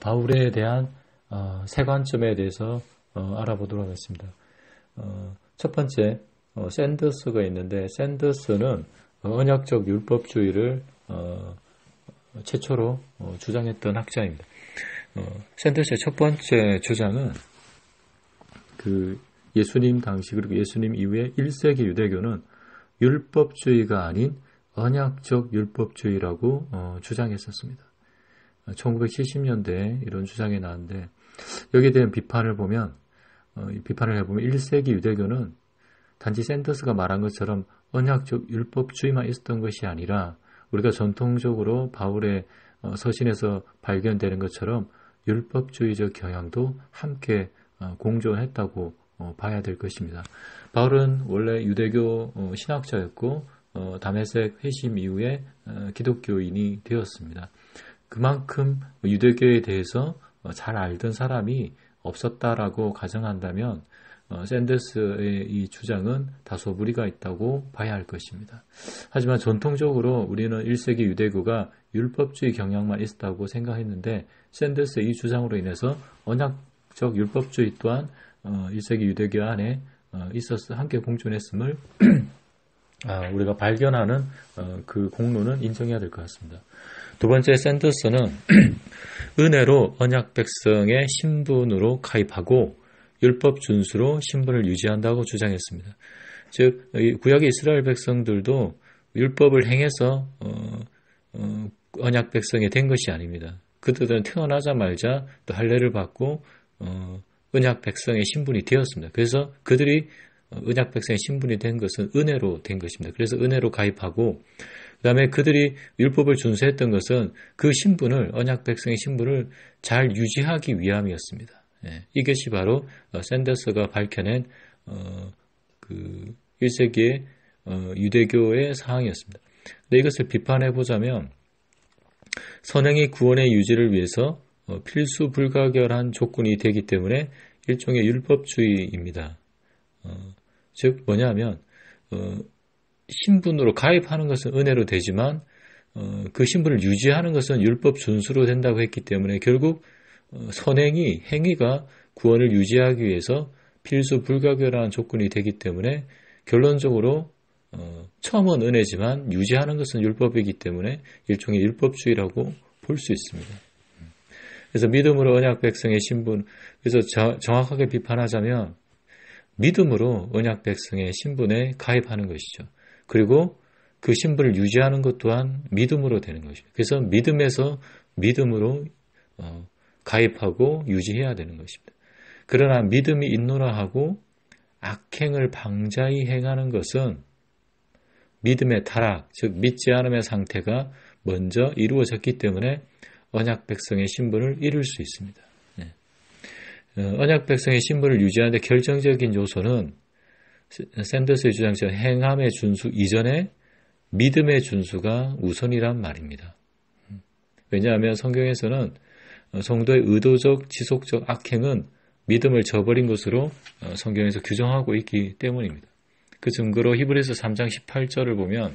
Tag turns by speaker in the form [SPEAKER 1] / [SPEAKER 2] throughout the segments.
[SPEAKER 1] 바울에 대한 세 관점에 대해서 알아보도록 하겠습니다. 첫 번째, 샌더스가 있는데, 샌더스는 언약적 율법주의를 최초로 주장했던 학자입니다. 샌더스의 첫 번째 주장은 그 예수님 당시 그리고 예수님 이후에 1세기 유대교는 율법주의가 아닌 언약적 율법주의라고 주장했었습니다. 1970년대에 이런 주장이 나왔는데, 여기에 대한 비판을 해보면 1세기 유대교는 단지 샌더스가 말한 것처럼 언약적 율법주의만 있었던 것이 아니라 우리가 전통적으로 바울의 서신에서 발견되는 것처럼 율법주의적 경향도 함께 공존했다고 봐야 될 것입니다. 바울은 원래 유대교 신학자였고 다메섹 회심 이후에 기독교인이 되었습니다. 그만큼 유대교에 대해서 잘 알던 사람이 없었다라고 가정한다면 샌더스의 이 주장은 다소 무리가 있다고 봐야 할 것입니다. 하지만 전통적으로 우리는 1세기 유대교가 율법주의 경향만 있었다고 생각했는데, 샌더스의 이 주장으로 인해서 언약적 율법주의 또한 1세기 유대교 안에 함께 공존했음을 우리가 발견하는 그 공로는 인정해야 될 것 같습니다. 두 번째, 샌더스는 은혜로 언약 백성의 신분으로 가입하고 율법 준수로 신분을 유지한다고 주장했습니다. 즉, 구약의 이스라엘 백성들도 율법을 행해서 언약 백성이 된 것이 아닙니다. 그들은 태어나자마자 또 할례를 받고 언약 백성의 신분이 되었습니다. 그래서 그들이 언약 백성의 신분이 된 것은 은혜로 된 것입니다. 그래서 은혜로 가입하고, 그 다음에 그들이 율법을 준수했던 것은 그 신분을, 언약 백성의 신분을 잘 유지하기 위함이었습니다. 이것이 바로 샌더스가 밝혀낸 그 1세기의 유대교의 사항이었습니다. 근데 이것을 비판해 보자면, 선행이 구원의 유지를 위해서 필수 불가결한 조건이 되기 때문에 일종의 율법주의입니다. 즉 뭐냐면 신분으로 가입하는 것은 은혜로 되지만 그 신분을 유지하는 것은 율법 준수로 된다고 했기 때문에 결국 선행이, 행위가 구원을 유지하기 위해서 필수 불가결한 조건이 되기 때문에 결론적으로 처음은 은혜지만 유지하는 것은 율법이기 때문에 일종의 율법주의라고 볼 수 있습니다. 그래서 믿음으로 언약 백성의 신분, 그래서 정확하게 비판하자면 믿음으로 언약 백성의 신분에 가입하는 것이죠. 그리고 그 신분을 유지하는 것 또한 믿음으로 되는 것입니다. 그래서 믿음에서 믿음으로 가입하고 유지해야 되는 것입니다. 그러나 믿음이 있노라 하고 악행을 방자히 행하는 것은 믿음의 타락, 즉 믿지 않음의 상태가 먼저 이루어졌기 때문에 언약 백성의 신분을 잃을 수 있습니다. 언약 백성의 신분을 유지하는 데 결정적인 요소는 샌더스의 주장처럼 행함의 준수 이전에 믿음의 준수가 우선이란 말입니다. 왜냐하면 성경에서는 성도의 의도적, 지속적 악행은 믿음을 저버린 것으로 성경에서 규정하고 있기 때문입니다. 그 증거로 히브리서 3장 18절을 보면,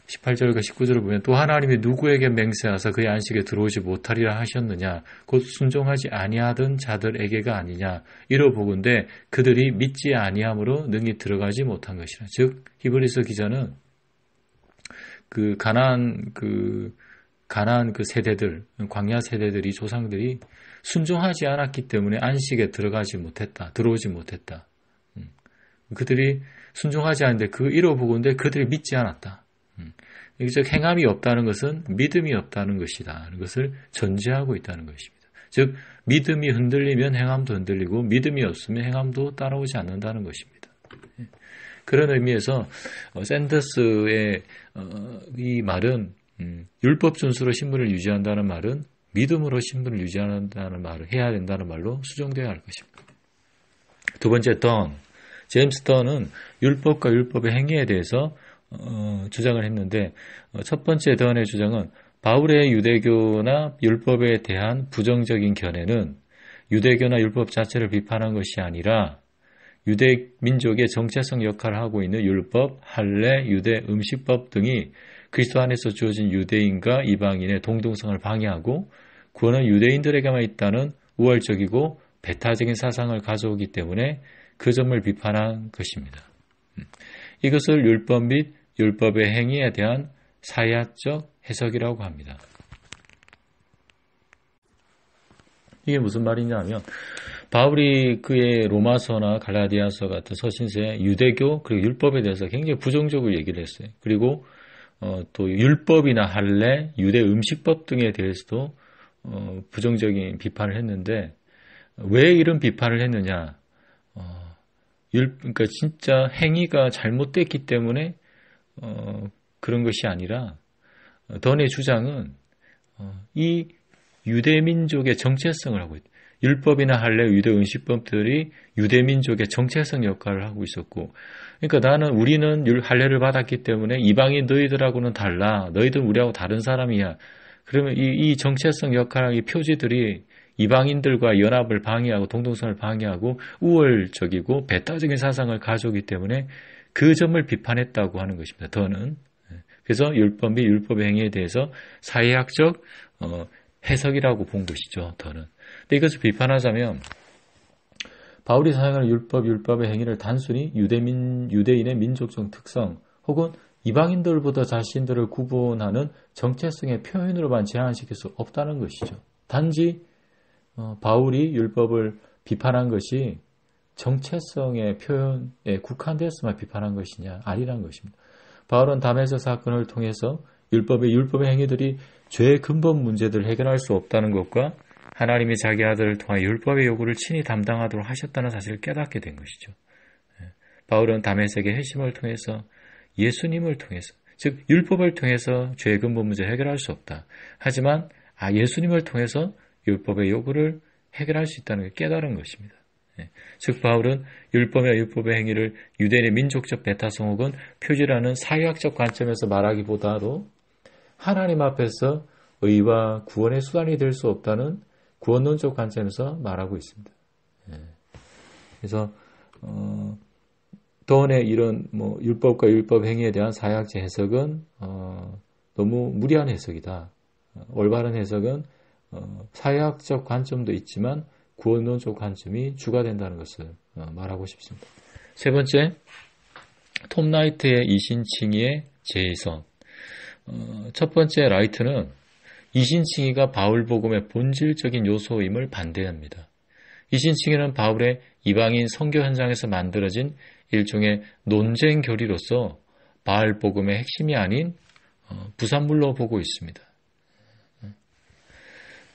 [SPEAKER 1] 18절과 19절을 보면, 또 하나님이 누구에게 맹세하사 그의 안식에 들어오지 못하리라 하셨느냐, 곧 순종하지 아니하던 자들에게가 아니냐, 이러보건대 그들이 믿지 아니함으로 능히 들어가지 못한 것이라. 즉 히브리서 기자는 그 가나안 그 세대들, 광야 세대들이, 조상들이 순종하지 않았기 때문에 안식에 들어오지 못했다. 그들이 순종하지 않는데 그 이러보건대 그들이 믿지 않았다. 즉 행함이 없다는 것은 믿음이 없다는 것이다 하는 것을 전제하고 있다는 것입니다. 즉 믿음이 흔들리면 행함도 흔들리고 믿음이 없으면 행함도 따라오지 않는다는 것입니다. 그런 의미에서 샌더스의 이 말은 율법 준수로 신분을 유지한다는 말은 믿음으로 신분을 유지한다는 말을 해야 된다는 말로 수정되어야 할 것입니다. 두 번째, 제임스 던은 율법과 율법의 행위에 대해서 주장을 했는데, 첫 번째 던의 주장은 바울의 유대교나 율법에 대한 부정적인 견해는 유대교나 율법 자체를 비판한 것이 아니라 유대 민족의 정체성 역할을 하고 있는 율법, 할례, 유대 음식법 등이 그리스도 안에서 주어진 유대인과 이방인의 동등성을 방해하고 구원은 유대인들에게만 있다는 우월적이고 배타적인 사상을 가져오기 때문에 그 점을 비판한 것입니다. 이것을 율법 및 율법의 행위에 대한 사회학적 해석이라고 합니다. 이게 무슨 말이냐 하면 바울이 그의 로마서나 갈라디아서 같은 서신서에 유대교 그리고 율법에 대해서 굉장히 부정적으로 얘기를 했어요. 그리고 또 율법이나 할례, 유대 음식법 등에 대해서도 부정적인 비판을 했는데 왜 이런 비판을 했느냐? 그러니까 진짜 행위가 잘못됐기 때문에 그런 것이 아니라 던의 주장은 이 유대민족의 정체성을 하고 있다. 율법이나 할례, 유대 음식법들이 유대민족의 정체성 역할을 하고 있었고 그러니까 우리는 할례를 받았기 때문에 이방인 너희들하고는 달라. 너희들은 우리하고 다른 사람이야. 그러면 이 정체성 역할의 표지들이 이방인들과 연합을 방해하고 동등성을 방해하고 우월적이고 배타적인 사상을 가져오기 때문에 그 점을 비판했다고 하는 것입니다. 더는. 그래서 율법 및 율법의 행위에 대해서 사회학적 해석이라고 본 것이죠. 더는. 근데 이것을 비판하자면 바울이 사용하는 율법의 행위를 단순히 유대인의 민족적 특성 혹은 이방인들보다 자신들을 구분하는 정체성의 표현으로만 제한시킬 수 없다는 것이죠. 단지 바울이 율법을 비판한 것이 정체성의 표현에 국한되어서만 비판한 것이냐 아니라는 것입니다. 바울은 다메섹 사건을 통해서 율법의 행위들이 죄의 근본 문제들을 해결할 수 없다는 것과 하나님이 자기 아들을 통하여 율법의 요구를 친히 담당하도록 하셨다는 사실을 깨닫게 된 것이죠. 바울은 다메섹의 회심을 통해서 예수님을 통해서 즉 율법을 통해서 죄의 근본 문제를 해결할 수 없다. 하지만 예수님을 통해서 율법의 요구를 해결할 수 있다는 걸 깨달은 것입니다. 즉 바울은 율법의 행위를 유대인의 민족적 배타성 혹은 표지라는 사회학적 관점에서 말하기보다도 하나님 앞에서 의와 구원의 수단이 될 수 없다는 구원론적 관점에서 말하고 있습니다. 그래서 더원의 이런 율법과 율법 행위에 대한 사회학적 해석은 너무 무리한 해석이다. 올바른 해석은 사회학적 관점도 있지만 구원론적 관점이 주가 된다는 것을 말하고 싶습니다. 세 번째, 톰 라이트의 이신칭의의 제의선. 첫 번째 라이트는 이신칭의가 바울 복음의 본질적인 요소임을 반대합니다. 이신칭의는 바울의 이방인 선교 현장에서 만들어진 일종의 논쟁 교리로서 바울 복음의 핵심이 아닌 부산물로 보고 있습니다.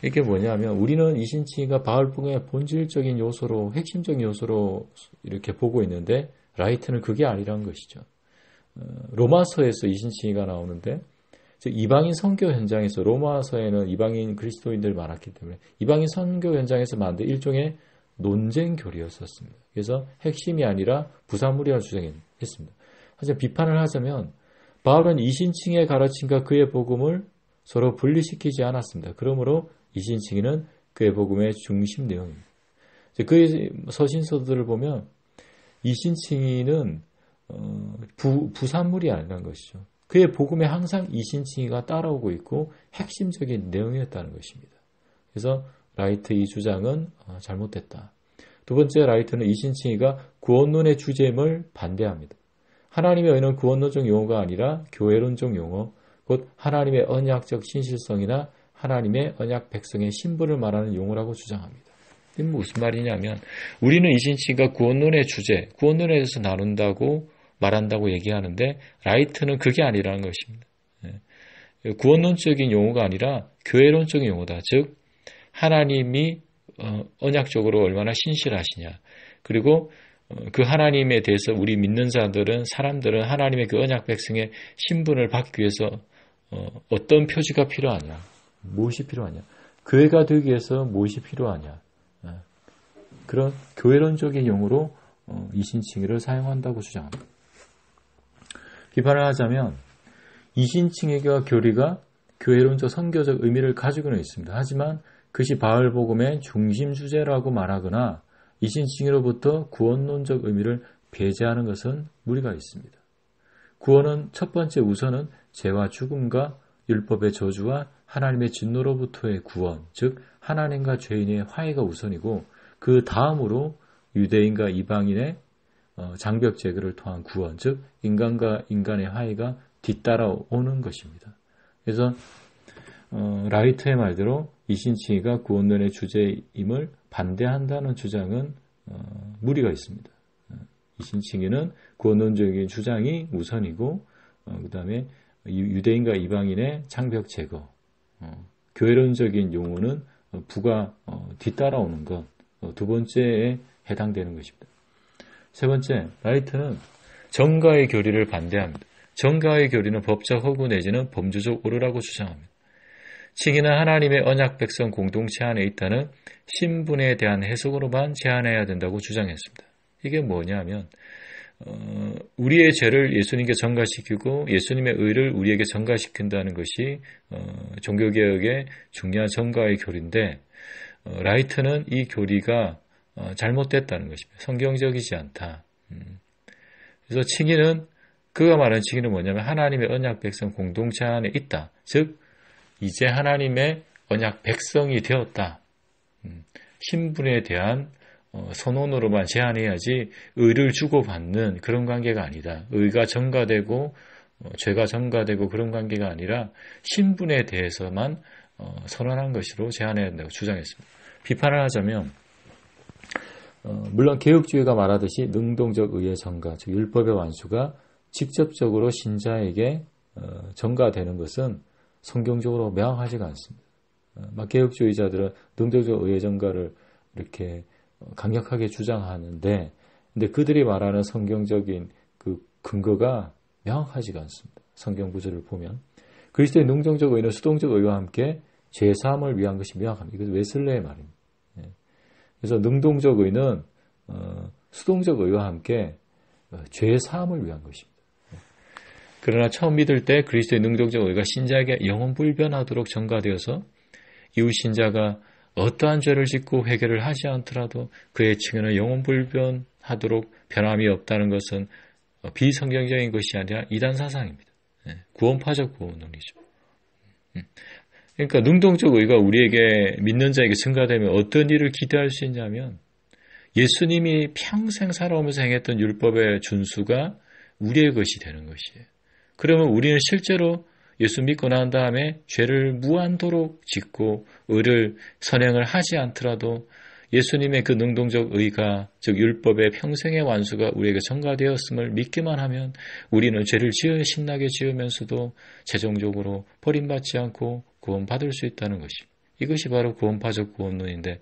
[SPEAKER 1] 이게 뭐냐면 우리는 이신칭의가 바울 복음의 본질적인 요소로 핵심적인 요소로 이렇게 보고 있는데 라이트는 그게 아니라는 것이죠. 로마서에서 이신칭의가 나오는데 즉 이방인 선교 현장에서 로마서에는 이방인 그리스도인들 많았기 때문에 이방인 선교 현장에서 만든 일종의 논쟁 교리였었습니다. 그래서 핵심이 아니라 부산물이라고 주장했습니다. 하지만 비판을 하자면 바울은 이신칭의 가르침과 그의 복음을 서로 분리시키지 않았습니다. 그러므로 이신칭의는 그의 복음의 중심 내용입니다. 그의 서신서들을 보면 이신칭의는 부산물이 아니라는 것이죠. 그의 복음에 항상 이신칭의가 따라오고 있고 핵심적인 내용이었다는 것입니다. 그래서 라이트 이 주장은 잘못됐다. 두 번째 라이트는 이신칭의가 구원론의 주제임을 반대합니다. 하나님의 의는 구원론적 용어가 아니라 교회론적 용어, 곧 하나님의 언약적 신실성이나 하나님의 언약 백성의 신분을 말하는 용어라고 주장합니다. 이게 무슨 말이냐면 우리는 이신칭의가 구원론의 주제, 구원론에 대해서 말한다고 얘기하는데 라이트는 그게 아니라는 것입니다. 구원론적인 용어가 아니라 교회론적인 용어다. 즉 하나님이 언약적으로 얼마나 신실하시냐. 그리고 그 하나님에 대해서 우리 믿는 사람들은 하나님의 그 언약 백성의 신분을 받기 위해서 어떤 표지가 필요하냐. 무엇이 필요하냐. 교회가 되기 위해서 무엇이 필요하냐. 그런 교회론적인 용어로 이신칭의를 사용한다고 주장합니다. 비판을 하자면 이신칭의와 교리가 교회론적 선교적 의미를 가지고는 있습니다. 하지만 그것이 바울 복음의 중심 주제라고 말하거나 이신칭의로부터 구원론적 의미를 배제하는 것은 무리가 있습니다. 구원은 첫 번째 우선은 죄와 죽음과 율법의 저주와 하나님의 진노로부터의 구원, 즉 하나님과 죄인의 화해가 우선이고 그 다음으로 유대인과 이방인의 장벽 제거를 통한 구원, 즉 인간과 인간의 화해가 뒤따라오는 것입니다. 그래서 라이트의 말대로 이신칭의가 구원론의 주제임을 반대한다는 주장은 무리가 있습니다. 이신칭의는 구원론적인 주장이 우선이고 그 다음에 유대인과 이방인의 장벽 제거, 교회론적인 용어는 부가 뒤따라오는 것, 두 번째에 해당되는 것입니다. 세 번째, 라이트는 정가의 교리를 반대합니다. 정가의 교리는 법적 허구 내지는 범주적 오류라고 주장합니다. 칭의는 하나님의 언약 백성 공동체 안에 있다는 신분에 대한 해석으로만 제한해야 된다고 주장했습니다. 이게 뭐냐면 우리의 죄를 예수님께 전가시키고 예수님의 의를 우리에게 전가시킨다는 것이 종교개혁의 중요한 정가의 교리인데 라이트는 이 교리가 잘못됐다는 것입니다. 성경적이지 않다. 그래서 칭의는 그가 말하는 칭의는 뭐냐면 하나님의 언약 백성 공동체 안에 있다. 즉 이제 하나님의 언약 백성이 되었다. 신분에 대한 선언으로만 제한해야지 의를 주고받는 그런 관계가 아니다. 의가 전가되고 죄가 전가되고 그런 관계가 아니라 신분에 대해서만 선언한 것으로 제한해야 된다고 주장했습니다. 비판을 하자면 물론 개혁주의가 말하듯이 능동적 의의 전가, 즉 율법의 완수가 직접적으로 신자에게 전가되는 것은 성경적으로 명확하지가 않습니다. 개혁주의자들은 능동적 의의 전가를 이렇게 강력하게 주장하는데, 근데 그들이 말하는 성경적인 그 근거가 명확하지가 않습니다. 성경 구절을 보면 그리스도의 능동적 의는 수동적 의와 함께 죄 사함을 위한 것이 명확합니다. 이것은 웨슬레의 말입니다. 그래서 능동적 의는 수동적 의와 함께 죄 사함을 위한 것입니다. 그러나 처음 믿을 때 그리스도의 능동적 의가 신자에게 영원 불변하도록 전가되어서 이후 신자가 어떠한 죄를 짓고 회개를 하지 않더라도 그의 칭의는 영원 불변하도록 변함이 없다는 것은 비성경적인 것이 아니라 이단 사상입니다. 구원파적 구원론이죠. 그러니까 능동적 의가 우리에게 믿는 자에게 증가되면 어떤 일을 기대할 수 있냐면 예수님이 평생 살아오면서 행했던 율법의 준수가 우리의 것이 되는 것이에요. 그러면 우리는 실제로 예수 믿고 난 다음에 죄를 무한도록 짓고 의를 선행을 하지 않더라도 예수님의 그 능동적 의가, 즉 율법의 평생의 완수가 우리에게 전가되었음을 믿기만 하면 우리는 죄를 신나게 지으면서도 최종적으로 버림받지 않고 구원받을 수 있다는 것입니다. 이것이 바로 구원파적 구원론인데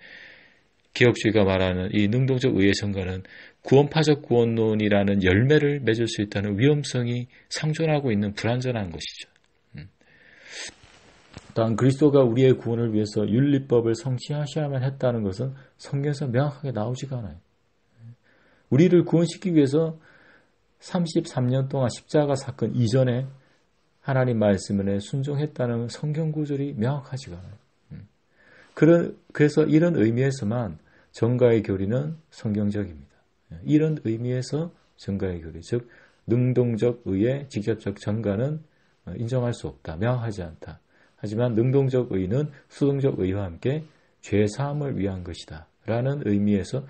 [SPEAKER 1] 개혁주의가 말하는 이 능동적 의의 전가는 구원파적 구원론이라는 열매를 맺을 수 있다는 위험성이 상존하고 있는 불완전한 것이죠. 또한 그리스도가 우리의 구원을 위해서 율리법을 성취하셔야만 했다는 것은 성경에서 명확하게 나오지가 않아요. 우리를 구원시키기 위해서 33년 동안 십자가 사건 이전에 하나님 말씀에 순종했다는 성경 구절이 명확하지가 않아요. 그래서 이런 의미에서만 정가의 교리는 성경적입니다. 이런 의미에서 정가의 교리, 즉 능동적 의의 직접적 전가는 인정할 수 없다. 명확하지 않다. 하지만 능동적 의는 수동적 의와 함께 죄 사함을 위한 것이다. 라는 의미에서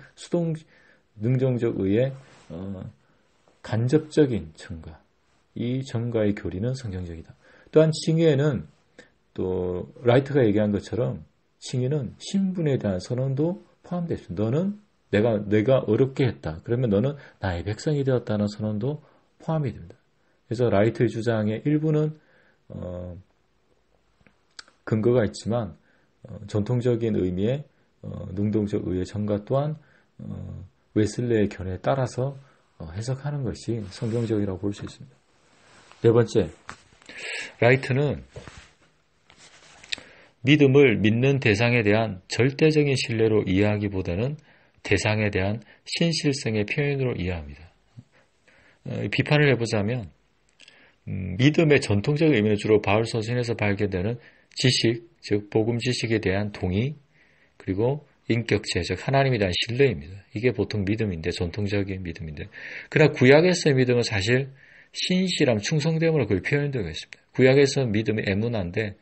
[SPEAKER 1] 능동적 의의 간접적인 전가, 이 전가의 교리는 성경적이다. 또한 칭의에는 또 라이트가 얘기한 것처럼 칭의는 신분에 대한 선언도 포함되어 있습니다. 너는 내가 어렵게 했다. 그러면 너는 나의 백성이 되었다는 선언도 포함이 됩니다. 그래서 라이트의 주장의 일부는 근거가 있지만 전통적인 의미의 능동적 의의 전가 또한 웨슬레의 견해에 따라서 해석하는 것이 성경적이라고 볼 수 있습니다. 네 번째, 라이트는 믿음을 믿는 대상에 대한 절대적인 신뢰로 이해하기보다는 대상에 대한 신실성의 표현으로 이해합니다. 비판을 해보자면 믿음의 전통적 의미는 주로 바울 서신에서 발견되는 지식, 즉 복음 지식에 대한 동의, 그리고 인격체, 즉 하나님에 대한 신뢰입니다. 이게 보통 믿음인데, 전통적인 믿음인데, 그러나 구약에서의 믿음은 사실 신실함, 충성됨으로 거의 표현되고 있습니다. 구약에서 믿음이 애문한데,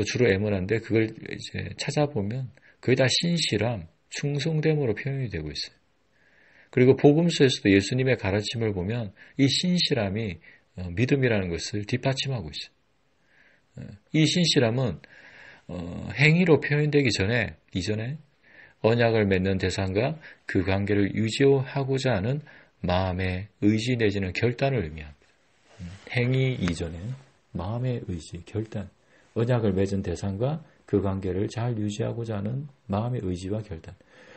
[SPEAKER 1] 주로 애문한데, 그걸 이제 찾아보면 거의 다 신실함, 충성됨으로 표현이 되고 있어요. 그리고 복음서에서도 예수님의 가르침을 보면 이 신실함이 믿음이라는 것을 뒷받침하고 있어요. 이 신실함은 행위로 표현되기 이전에 언약을 맺는 대상과 그 관계를 유지하고자 하는 마음의 의지 내지는 결단을 의미합니다. 행위 이전에 마음의 의지, 결단, 언약을 맺은 대상과 그 관계를 잘 유지하고자 하는 마음의 의지와 결단.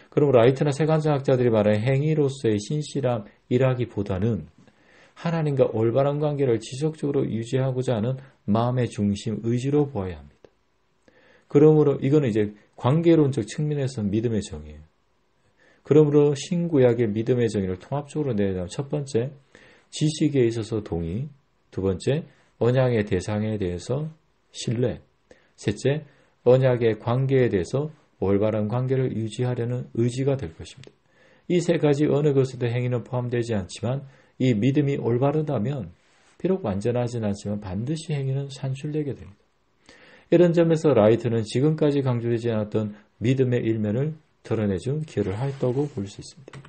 [SPEAKER 1] 그럼 라이트나 세관상학자들이 말하는 행위로서의 신실함이라기보다는 하나님과 올바른 관계를 지속적으로 유지하고자 하는 마음의 중심, 의지로 보아야 합니다. 그러므로 이거는 이제 관계론적 측면에서 믿음의 정의예요. 그러므로 신구약의 믿음의 정의를 통합적으로 내자면 첫 번째, 지식에 있어서 동의, 두 번째, 언약의 대상에 대해서 신뢰, 셋째, 언약의 관계에 대해서 올바른 관계를 유지하려는 의지가 될 것입니다. 이 세 가지 어느 것에도 행위는 포함되지 않지만 이 믿음이 올바르다면 비록 완전하진 않지만 반드시 행위는 산출되게 됩니다. 이런 점에서 라이트는 지금까지 강조되지 않았던 믿음의 일면을 드러내준 기여를 했다고 볼 수 있습니다.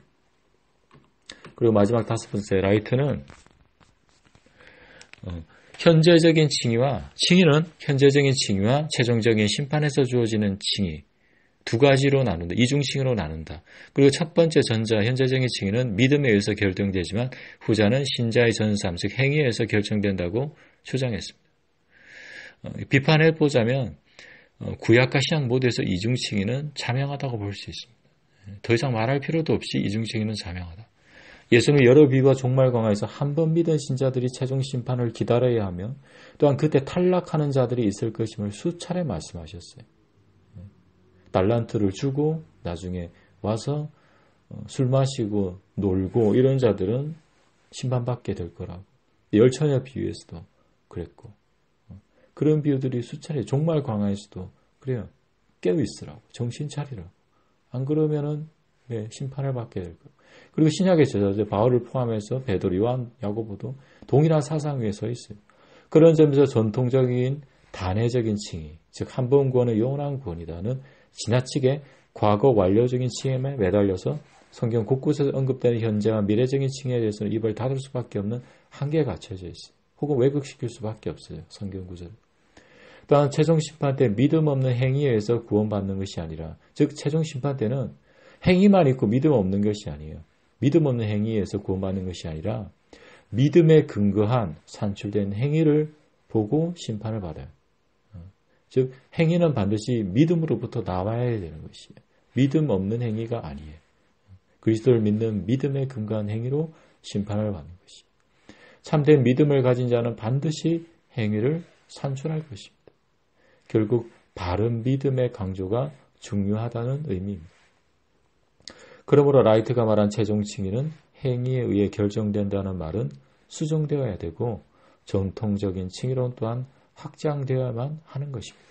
[SPEAKER 1] 그리고 마지막 다섯 번째, 라이트는 현재적인 칭의는 현재적인 칭의와 최종적인 심판에서 주어지는 칭의 두 가지로 나눈다. 이중칭의로 나눈다. 그리고 첫 번째 전자 현재적인 칭의는 믿음에 의해서 결정되지만 후자는 신자의 전삼 즉 행위에 의해서 결정된다고 주장했습니다. 비판해보자면 구약과 신약 모두에서 이중칭의는 자명하다고 볼 수 있습니다. 더 이상 말할 필요도 없이 이중칭의는 자명하다. 예수는 여러 비유와 종말 광야에서 한 번 믿은 신자들이 최종 심판을 기다려야 하며 또한 그때 탈락하는 자들이 있을 것임을 수차례 말씀하셨어요. 달란트를 주고 나중에 와서 술 마시고 놀고 이런 자들은 심판받게 될 거라고. 열처녀 비유에서도 그랬고 그런 비유들이 수차례 종말 광야에서도 그래요. 깨어있으라고 정신 차리라고. 안 그러면은 심판을 받게 될 거예요. 그리고 신약의 제자들 바울을 포함해서 베드로, 요한, 야고보도 동일한 사상 위에 서 있어요. 그런 점에서 전통적인 단회적인 칭의, 즉 한 번 구원은 영원한 구원이다는 지나치게 과거 완료적인 칭의에 매달려서 성경 곳곳에서 언급되는 현재와 미래적인 칭의에 대해서는 입을 닫을 수밖에 없는 한계가 갖춰져 있어요. 혹은 왜곡시킬 수밖에 없어요. 성경 구절. 또한 최종 심판 때 믿음 없는 행위에 의해서 구원받는 것이 아니라 즉 최종 심판 때는 행위만 있고 믿음 없는 것이 아니에요. 믿음 없는 행위에 의해서 구원받는 것이 아니라 믿음에 근거한 산출된 행위를 보고 심판을 받아요. 즉 행위는 반드시 믿음으로부터 나와야 되는 것이에요. 믿음 없는 행위가 아니에요. 그리스도를 믿는 믿음에 근거한 행위로 심판을 받는 것이에요. 참된 믿음을 가진 자는 반드시 행위를 산출할 것입니다. 결국 바른 믿음의 강조가 중요하다는 의미입니다. 그러므로 라이트가 말한 최종 칭의는 행위에 의해 결정된다는 말은 수정되어야 되고 전통적인 칭의론 또한 확장되어야만 하는 것입니다.